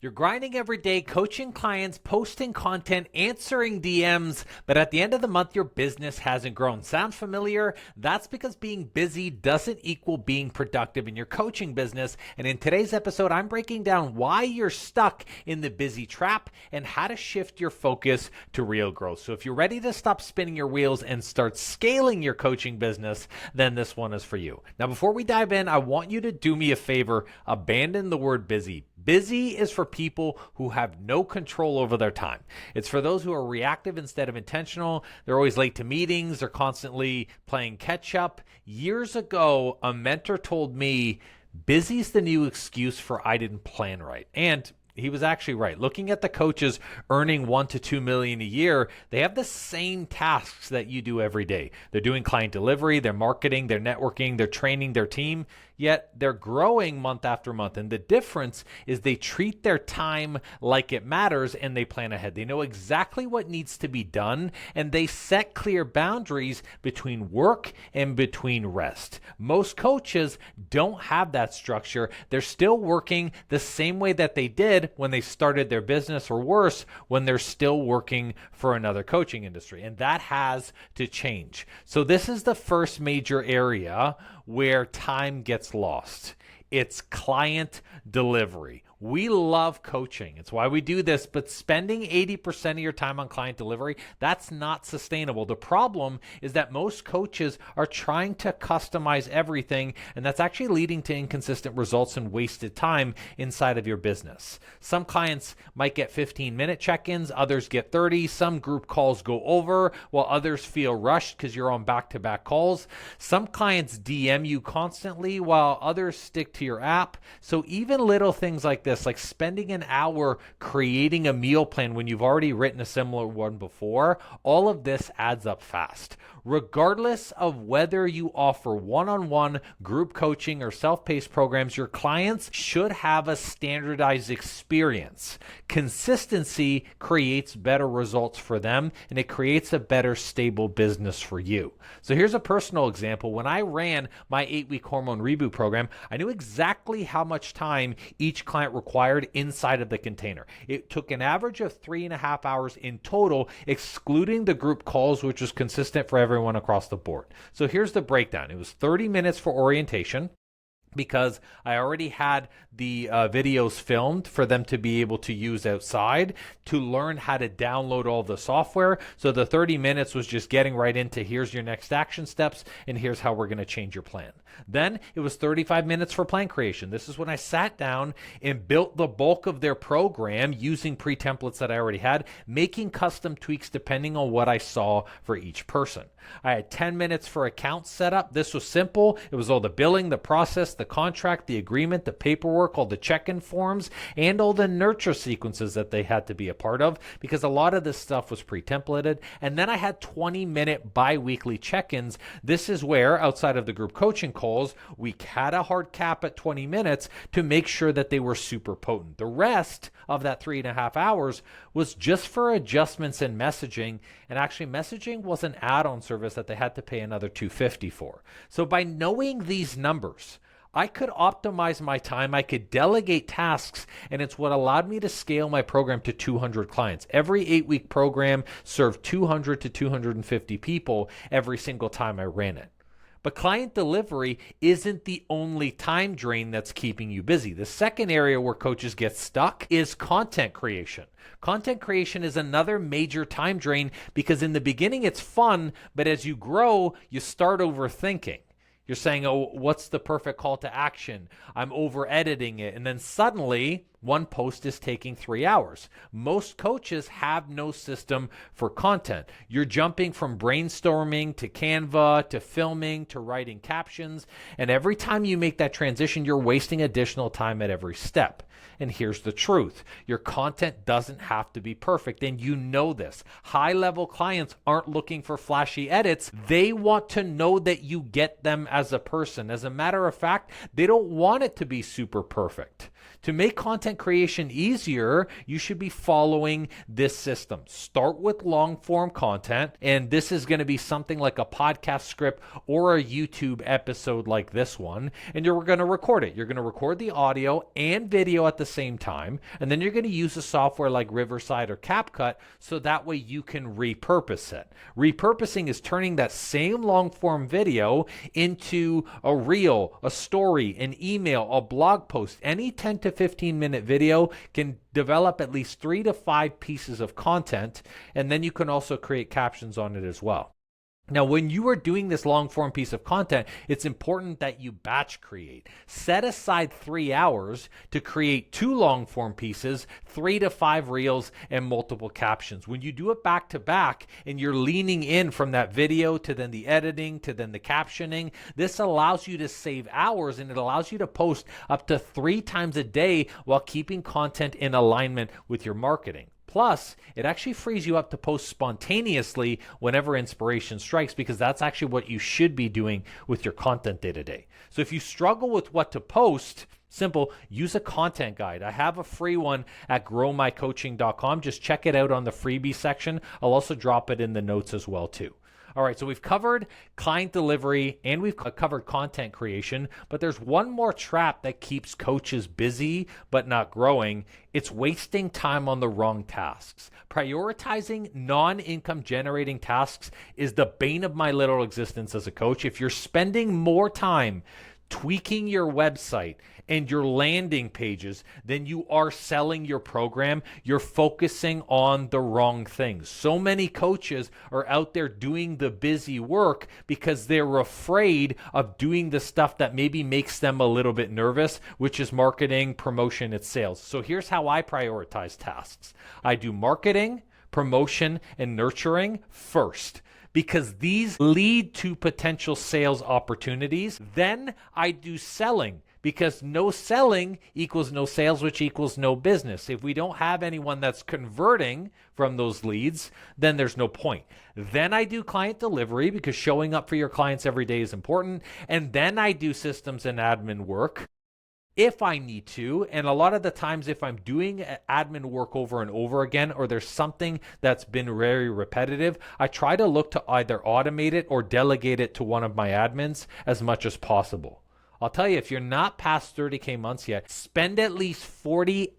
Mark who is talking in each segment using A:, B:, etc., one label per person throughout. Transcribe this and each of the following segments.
A: You're grinding every day, coaching clients, posting content, answering DMs, but at the end of the month, your business hasn't grown. Sound familiar? That's because being busy doesn't equal being productive in your coaching business. And in today's episode, I'm breaking down why you're stuck in the busy trap and how to shift your focus to real growth. So if you're ready to stop spinning your wheels and start scaling your coaching business, then this one is for you. Now, before we dive in, I want you to do me a favor. Abandon the word busy. Busy is for people who have no control over their time. It's for those who are reactive instead of intentional. They're always late to meetings. They're constantly playing catch up. Years ago, a mentor told me, busy's the new excuse for I didn't plan right. And he was actually right. Looking at the coaches earning $1 to $2 million a year, they have the same tasks that you do every day. They're doing client delivery, they're marketing, they're networking, they're training their team, yet they're growing month after month. And the difference is they treat their time like it matters and they plan ahead. They know exactly what needs to be done and they set clear boundaries between work and between rest. Most coaches don't have that structure. They're still working the same way that they did when they started their business, or worse, when they're still working for another coaching industry. And that has to change. So this is the first major area where time gets lost. It's client delivery. We love coaching. It's why we do this, but spending 80% of your time on client delivery, that's not sustainable. The problem is that most coaches are trying to customize everything, and that's actually leading to inconsistent results and wasted time inside of your business. Some clients might get 15-minute check-ins, others get 30. Some group calls go over, while others feel rushed because you're on back-to-back calls. Some clients DM you constantly, while others stick to your app. So even little things like this, like spending an hour creating a meal plan when you've already written a similar one before, all of this adds up fast. Regardless of whether you offer one-on-one group coaching or self-paced programs, your clients should have a standardized experience. Consistency creates better results for them, and it creates a better, stable business for you. So here's a personal example. When I ran my 8-week hormone reboot program, I knew exactly how much time each client required inside of the container. It took an average of 3.5 hours in total, excluding the group calls, which was consistent for everyone across the board. So here's the breakdown. It was 30 minutes for orientation, because I already had the videos filmed for them to be able to use outside to learn how to download all the software. So the 30 minutes was just getting right into here's your next action steps and here's how we're going to change your plan. Then it was 35 minutes for plan creation. This is when I sat down and built the bulk of their program using pre-templates that I already had, making custom tweaks depending on what I saw for each person. I had 10 minutes for account setup. This was simple. It was all the billing, the process, the contract, the agreement, the paperwork, all the check-in forms, and all the nurture sequences that they had to be a part of, because a lot of this stuff was pre-templated. And then I had 20-minute bi-weekly check-ins. This is where, outside of the group coaching calls, we had a hard cap at 20 minutes to make sure that they were super potent. The rest of that 3.5 hours was just for adjustments in messaging, and actually messaging was an add-on service that they had to pay another $250 for. So by knowing these numbers, I could optimize my time, I could delegate tasks, and it's what allowed me to scale my program to 200 clients. Every 8-week program served 200 to 250 people every single time I ran it. But client delivery isn't the only time drain that's keeping you busy. The second area where coaches get stuck is content creation. Content creation is another major time drain because in the beginning it's fun, but as you grow, you start overthinking. You're saying, oh, what's the perfect call to action? I'm over editing it. And then suddenly one post is taking 3 hours. Most coaches have no system for content. You're jumping from brainstorming to Canva to filming to writing captions. And every time you make that transition, you're wasting additional time at every step. And here's the truth. Your content doesn't have to be perfect, and you know this. High-level clients aren't looking for flashy edits. They want to know that you get them as a person. As a matter of fact, they don't want it to be super perfect. To make content content creation easier, you should be following this system. Start with long form content, and this is going to be something like a podcast script or a YouTube episode like this one, and you're going to record it. You're going to record the audio and video at the same time, and then you're going to use a software like Riverside or CapCut so that way you can repurpose it. Repurposing is turning that same long form video into a reel, a story, an email, a blog post. Any 10 to 15 minute video can develop at least 3 to 5 pieces of content, and then you can also create captions on it as well. Now, when you are doing this long form piece of content, it's important that you batch create. Set aside 3 hours to create 2 long form pieces, 3 to 5 reels, and multiple captions. When you do it back to back and you're leaning in from that video to then the editing to then the captioning, this allows you to save hours, and it allows you to post up to 3 times a day while keeping content in alignment with your marketing. Plus, it actually frees you up to post spontaneously whenever inspiration strikes, because that's actually what you should be doing with your content day to day. So if you struggle with what to post, simple, use a content guide. I have a free one at growmycoaching.com. Just check it out on the freebie section. I'll also drop it in the notes as well too. All right, so we've covered client delivery and we've covered content creation, but there's one more trap that keeps coaches busy but not growing. It's wasting time on the wrong tasks. Prioritizing non-income generating tasks is the bane of my little existence as a coach. If you're spending more time tweaking your website and your landing pages than you are selling your program, you're focusing on the wrong things. So many coaches are out there doing the busy work because they're afraid of doing the stuff that maybe makes them a little bit nervous, which is marketing, promotion, and sales. So here's how I prioritize tasks. I do marketing, promotion, and nurturing first, because these lead to potential sales opportunities. Then I do selling, because no selling equals no sales, which equals no business. If we don't have anyone that's converting from those leads, then there's no point. Then I do client delivery, because showing up for your clients every day is important. And then I do systems and admin work if I need to. And a lot of the times, if I'm doing admin work over and over again, or there's something that's been very repetitive, I try to look to either automate it or delegate it to one of my admins as much as possible. I'll tell you, if you're not past 30K months yet, spend at least 40,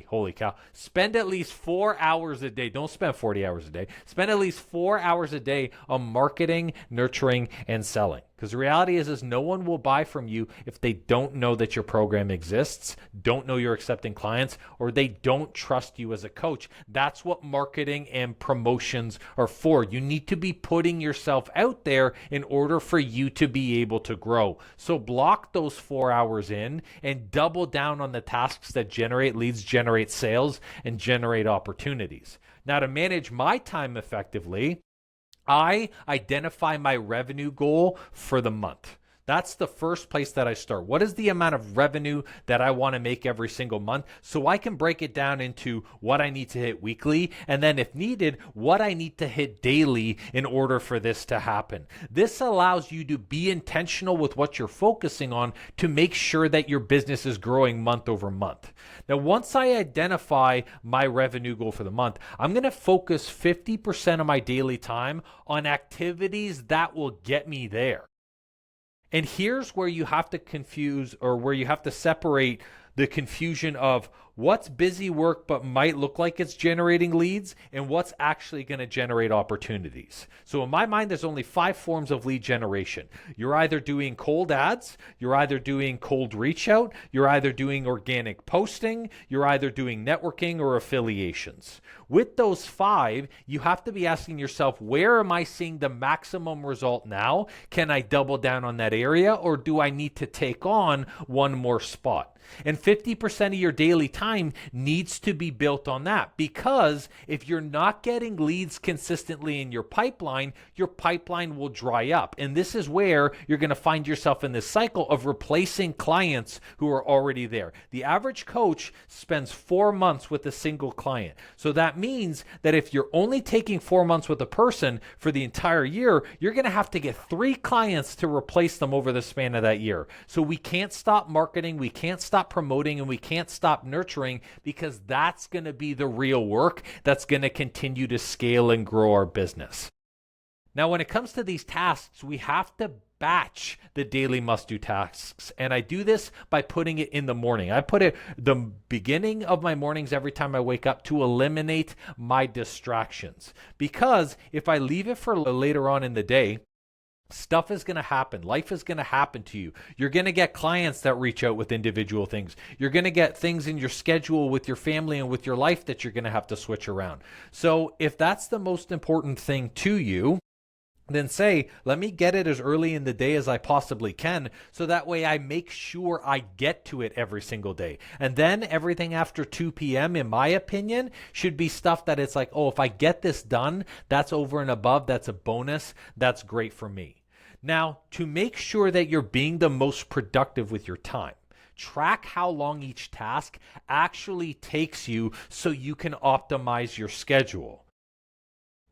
A: holy cow, spend at least 4 hours a day. Don't spend 40 hours a day. Spend at least 4 hours a day on marketing, nurturing, and selling. Because the reality is no one will buy from you if they don't know that your program exists, don't know you're accepting clients, or they don't trust you as a coach. That's what marketing and promotions are for. You need to be putting yourself out there in order for you to be able to grow. So block those 4 hours in and double down on the tasks that generate leads, generate sales, and generate opportunities. Now, to manage my time effectively, I identify my revenue goal for the month. That's the first place that I start. What is the amount of revenue that I want to make every single month, so I can break it down into what I need to hit weekly, and then if needed, what I need to hit daily in order for this to happen. This allows you to be intentional with what you're focusing on to make sure that your business is growing month over month. Now, once I identify my revenue goal for the month, I'm going to focus 50% of my daily time on activities that will get me there. And here's where you have to confuse, or where you have to separate the confusion of what's busy work but might look like it's generating leads and what's actually going to generate opportunities. So in my mind, there's only 5 forms of lead generation. You're either doing cold ads, you're either doing cold reach out, you're either doing organic posting, you're either doing networking or affiliations. With those 5, you have to be asking yourself, where am I seeing the maximum result now? Can I double down on that area, or do I need to take on one more spot? And 50% of your daily time needs to be built on that, because if you're not getting leads consistently in your pipeline will dry up. And this is where you're going to find yourself in this cycle of replacing clients who are already there. The average coach spends 4 months with a single client. So that means that if you're only taking 4 months with a person for the entire year, you're going to have to get 3 clients to replace them over the span of that year. So we can't stop marketing, we can't stop promoting, and we can't stop nurturing nurturing, because that's going to be the real work that's going to continue to scale and grow our business. Now, when it comes to these tasks, we have to batch the daily must-do tasks. And I do this by putting it in the morning. I put it the beginning of my mornings every time I wake up to eliminate my distractions. Because if I leave it for later on in the day, stuff is going to happen. Life is going to happen to you. You're going to get clients that reach out with individual things. You're going to get things in your schedule with your family and with your life that you're going to have to switch around. So if that's the most important thing to you, then say, let me get it as early in the day as I possibly can, so that way I make sure I get to it every single day. And then everything after 2 p.m., in my opinion, should be stuff that it's like, oh, if I get this done, that's over and above, that's a bonus, that's great for me. Now, to make sure that you're being the most productive with your time, track how long each task actually takes you so you can optimize your schedule.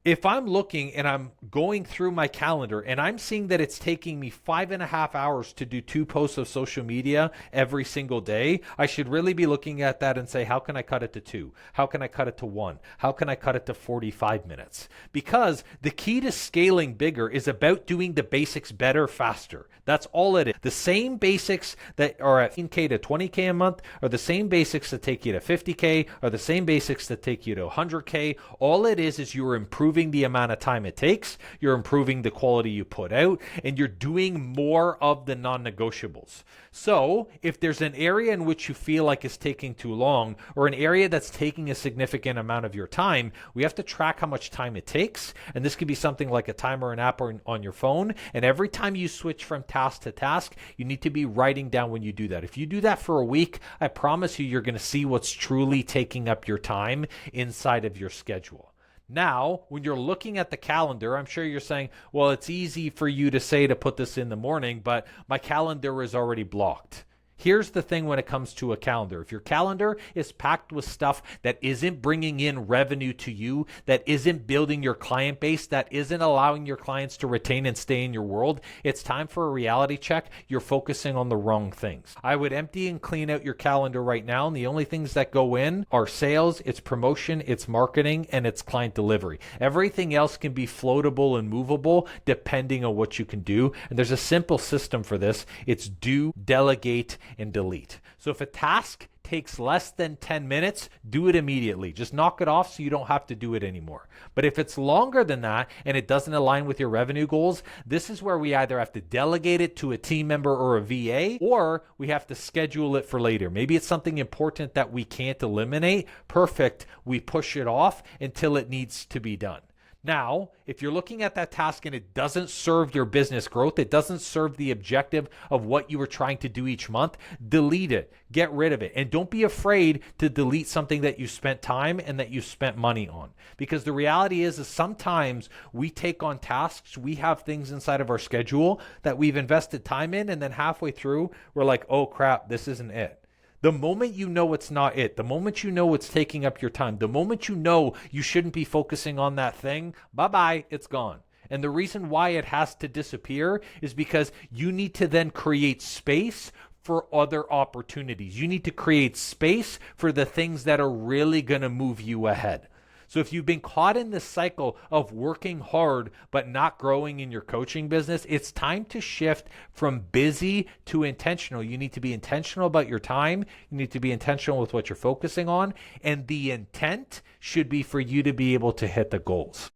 A: If I'm looking and I'm going through my calendar and I'm seeing that it's taking me 5.5 hours to do 2 posts of social media every single day, I should really be looking at that and say, how can I cut it to 2? How can I cut it to 1? How can I cut it to 45 minutes? Because the key to scaling bigger is about doing the basics better, faster. That's all it is. The same basics that are at 15K to 20K a month are the same basics that take you to 50K, are the same basics that take you to 100K. All it is you're improving the amount of time it takes, you're improving the quality you put out, and you're doing more of the non-negotiables. So if there's an area in which you feel like it's taking too long, or an area that's taking a significant amount of your time, we have to track how much time it takes. And this could be something like a timer, an app, or on your phone. And every time you switch from task to task, you need to be writing down when you do that. If you do that for a week, I promise you're going to see what's truly taking up your time inside of your schedule. Now, when you're looking at the calendar, I'm sure you're saying, well, it's easy for you to say to put this in the morning, but my calendar is already blocked. Here's the thing when it comes to a calendar. If your calendar is packed with stuff that isn't bringing in revenue to you, that isn't building your client base, that isn't allowing your clients to retain and stay in your world, it's time for a reality check. You're focusing on the wrong things. I would empty and clean out your calendar right now, and the only things that go in are sales, it's promotion, it's marketing, and it's client delivery. Everything else can be floatable and movable depending on what you can do. And there's a simple system for this. It's do, delegate, and delete. So if a task takes less than 10 minutes, do it immediately. Just knock it off so you don't have to do it anymore. But if it's longer than that and it doesn't align with your revenue goals, this is where we either have to delegate it to a team member or a VA, or we have to schedule it for later. Maybe it's something important that we can't eliminate. Perfect. We push it off until it needs to be done. Now, if you're looking at that task and it doesn't serve your business growth, it doesn't serve the objective of what you were trying to do each month, delete it, get rid of it. And don't be afraid to delete something that you spent time and that you spent money on. Because the reality is sometimes we take on tasks, we have things inside of our schedule that we've invested time in, and then halfway through, we're like, oh crap, this isn't it. The moment you know it's not it, the moment you know it's taking up your time, the moment you know you shouldn't be focusing on that thing, bye-bye, it's gone. And the reason why it has to disappear is because you need to then create space for other opportunities. You need to create space for the things that are really going to move you ahead. So if you've been caught in this cycle of working hard but not growing in your coaching business, it's time to shift from busy to intentional. You need to be intentional about your time. You need to be intentional with what you're focusing on. And the intent should be for you to be able to hit the goals.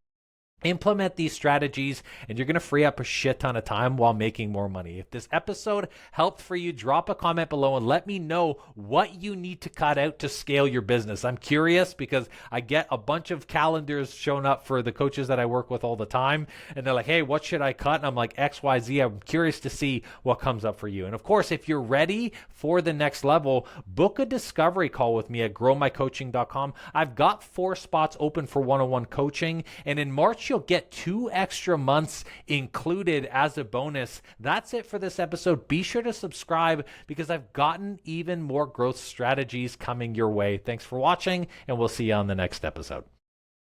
A: Implement these strategies and you're going to free up a shit ton of time while making more money. If this episode helped for you, drop a comment below and let me know what you need to cut out to scale your business. I'm curious because I get a bunch of calendars shown up for the coaches that I work with all the time. And they're like, hey, what should I cut? And I'm like, XYZ. I'm curious to see what comes up for you. And of course, if you're ready for the next level, book a discovery call with me at growmycoaching.com. I've got 4 spots open for one-on-one coaching. And in March, you'll get 2 extra months included as a bonus. That's it for this episode. Be sure to subscribe because I've gotten even more growth strategies coming your way. Thanks for watching, and we'll see you on the next episode.